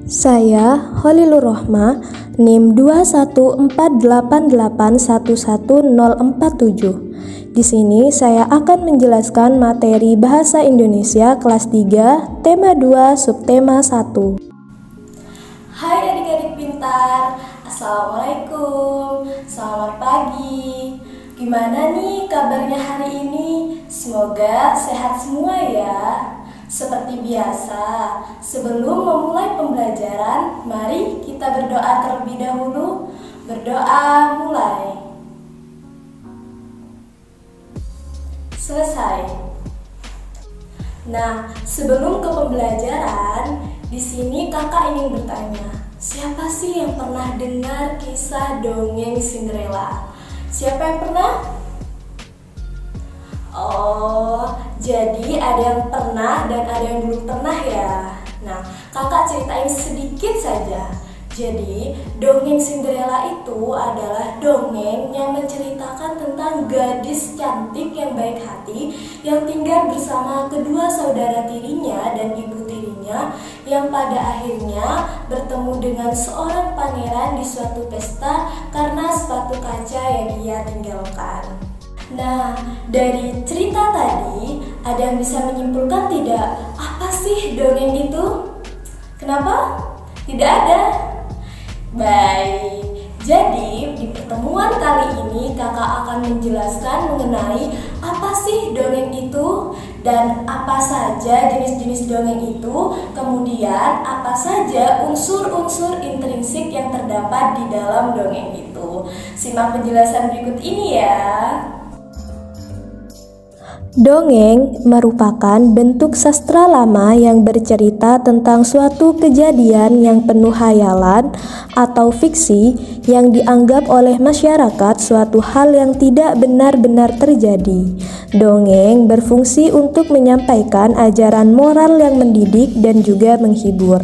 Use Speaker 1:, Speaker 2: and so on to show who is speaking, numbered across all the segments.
Speaker 1: Saya Holilur Rohma, NIM 21488111047. Di sini saya akan menjelaskan materi Bahasa Indonesia kelas 3, tema 2, subtema 1.
Speaker 2: Hai adik-adik pintar, Assalamualaikum, selamat pagi. Gimana nih kabarnya hari ini? Semoga sehat semua ya. Seperti biasa, sebelum memulai pembelajaran, mari kita berdoa terlebih dahulu. Berdoa mulai. Selesai. Nah, sebelum ke pembelajaran, di sini kakak ingin bertanya, siapa sih yang pernah dengar kisah dongeng Cinderella? Siapa yang pernah? Oh, jadi ada yang pernah dan ada yang belum pernah ya. Nah, kakak ceritain sedikit saja. Jadi, dongeng Cinderella itu adalah dongeng yang menceritakan tentang gadis cantik yang baik hati yang tinggal bersama kedua saudara tirinya dan ibu tirinya yang pada akhirnya bertemu dengan seorang pangeran di suatu pesta karena sepatu kaca yang ia tinggalkan. Nah, dari cerita tadi, ada yang bisa menyimpulkan tidak? Apa sih dongeng itu? Kenapa? Tidak ada? Baik, jadi di pertemuan kali ini kakak akan menjelaskan mengenai apa sih dongeng itu dan apa saja jenis-jenis dongeng itu, kemudian apa saja unsur-unsur intrinsik yang terdapat di dalam dongeng itu. Simak penjelasan berikut ini ya.
Speaker 1: Dongeng merupakan bentuk sastra lama yang bercerita tentang suatu kejadian yang penuh hayalan atau fiksi yang dianggap oleh masyarakat suatu hal yang tidak benar-benar terjadi. Dongeng berfungsi untuk menyampaikan ajaran moral yang mendidik dan juga menghibur.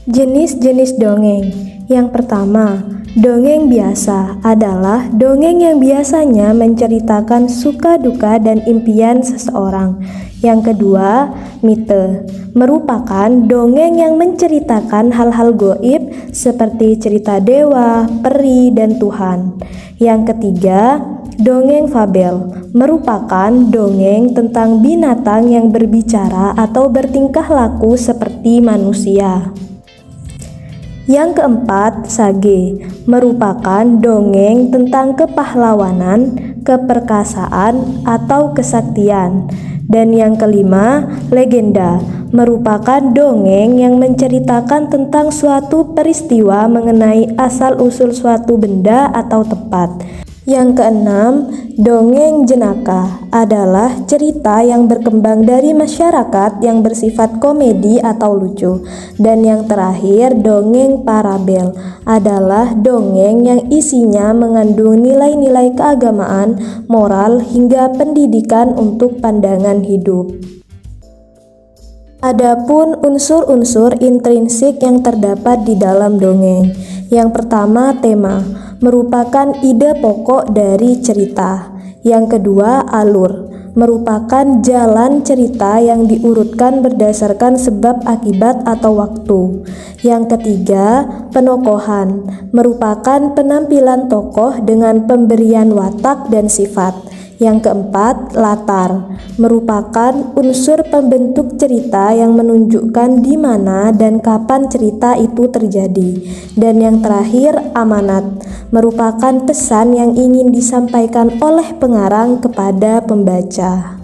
Speaker 1: Jenis-jenis dongeng. Yang pertama, dongeng biasa adalah dongeng yang biasanya menceritakan suka duka dan impian seseorang. Yang kedua, mite merupakan dongeng yang menceritakan hal-hal goib seperti cerita dewa, peri, dan Tuhan. Yang ketiga, dongeng fabel merupakan dongeng tentang binatang yang berbicara atau bertingkah laku seperti manusia. Yang keempat, sage merupakan dongeng tentang kepahlawanan, keperkasaan, atau kesaktian. Dan yang kelima, legenda merupakan dongeng yang menceritakan tentang suatu peristiwa mengenai asal-usul suatu benda atau tempat. Yang keenam, dongeng jenaka adalah cerita yang berkembang dari masyarakat yang bersifat komedi atau lucu. Dan yang terakhir, dongeng parabel adalah dongeng yang isinya mengandung nilai-nilai keagamaan, moral, hingga pendidikan untuk pandangan hidup. Adapun unsur-unsur intrinsik yang terdapat di dalam dongeng. Yang pertama, tema merupakan ide pokok dari cerita. Yang kedua, alur merupakan jalan cerita yang diurutkan berdasarkan sebab akibat atau waktu. Yang ketiga, penokohan merupakan penampilan tokoh dengan pemberian watak dan sifat. Yang keempat, latar merupakan unsur pembentuk cerita yang menunjukkan di mana dan kapan cerita itu terjadi. Dan yang terakhir, amanat merupakan pesan yang ingin disampaikan oleh pengarang kepada pembaca.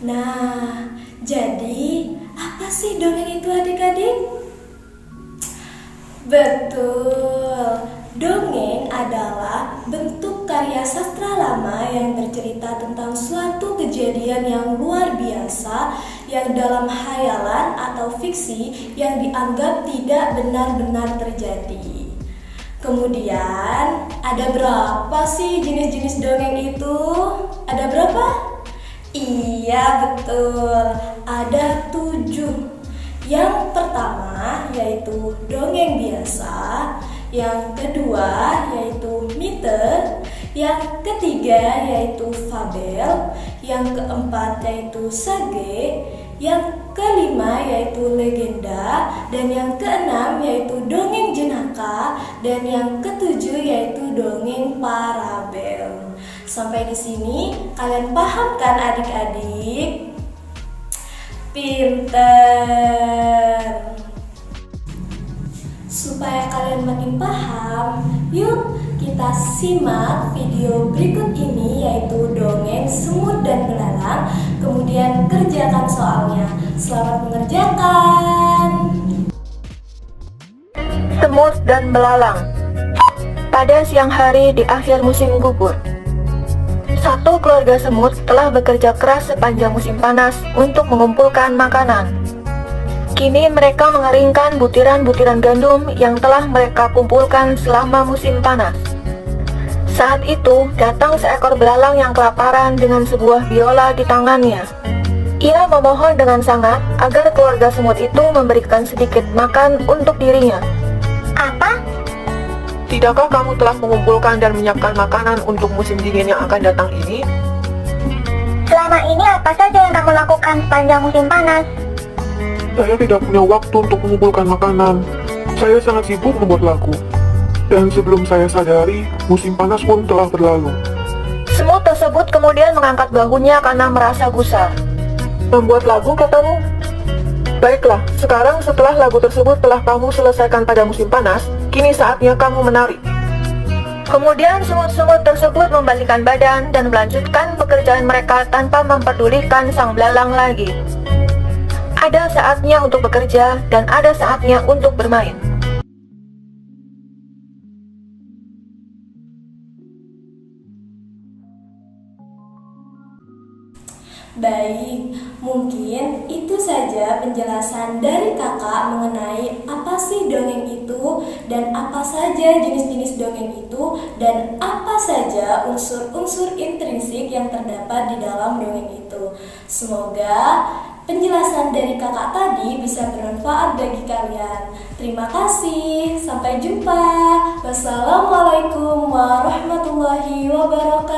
Speaker 2: Nah, jadi apa sih dongeng itu adik-adik? Betul, dongeng adalah bentuk karya sastra lama yang bercerita tentang suatu kejadian yang luar biasa yang dalam hayalan atau fiksi yang dianggap tidak benar-benar terjadi. Kemudian, ada berapa sih jenis-jenis dongeng itu? Ada berapa? Iya, betul. Ada 7. Yang pertama yaitu dongeng biasa, yang kedua yaitu mite, yang ketiga yaitu fabel, yang keempat yaitu sage, yang kelima yaitu legenda, dan yang keenam yaitu dongeng jenaka, dan yang ketujuh yaitu dongeng parabel. Sampai di sini kalian paham kan adik-adik? Pinter. Supaya kalian makin paham, yuk kita simak video berikut ini yaitu dongeng semut dan belalang. Kemudian kerjakan soalnya. Selamat mengerjakan.
Speaker 3: Semut dan belalang. Pada siang hari di akhir musim gugur, satu keluarga semut telah bekerja keras sepanjang musim panas untuk mengumpulkan makanan. Kini mereka mengeringkan butiran-butiran gandum yang telah mereka kumpulkan selama musim panas. Saat itu, datang seekor belalang yang kelaparan dengan sebuah biola di tangannya. Ia memohon dengan sangat agar keluarga semut itu memberikan sedikit makan untuk dirinya.
Speaker 4: Apa?
Speaker 5: Tidakkah kamu telah mengumpulkan dan menyiapkan makanan untuk musim dingin yang akan datang ini?
Speaker 4: Selama ini apa saja yang kamu lakukan sepanjang musim panas?
Speaker 6: Saya tidak punya waktu untuk mengumpulkan makanan. Saya sangat sibuk membuat lagu. Dan sebelum saya sadari, musim panas pun telah berlalu.
Speaker 3: Semut tersebut kemudian mengangkat bahunya karena merasa gusar.
Speaker 5: Membuat lagu, katamu? Baiklah, sekarang setelah lagu tersebut telah kamu selesaikan pada musim panas, kini saatnya kamu menari.
Speaker 3: Kemudian semut-semut tersebut membalikkan badan dan melanjutkan pekerjaan mereka tanpa memperdulikan sang belalang lagi. Ada saatnya untuk bekerja dan ada saatnya untuk bermain.
Speaker 2: Baik, mungkin itu saja penjelasan dari kakak mengenai apa sih dongeng itu dan apa saja jenis-jenis dongeng itu dan apa saja unsur-unsur intrinsik yang terdapat di dalam dongeng itu. Semoga penjelasan dari kakak tadi bisa bermanfaat bagi kalian. Terima kasih, sampai jumpa. Wassalamualaikum warahmatullahi wabarakatuh.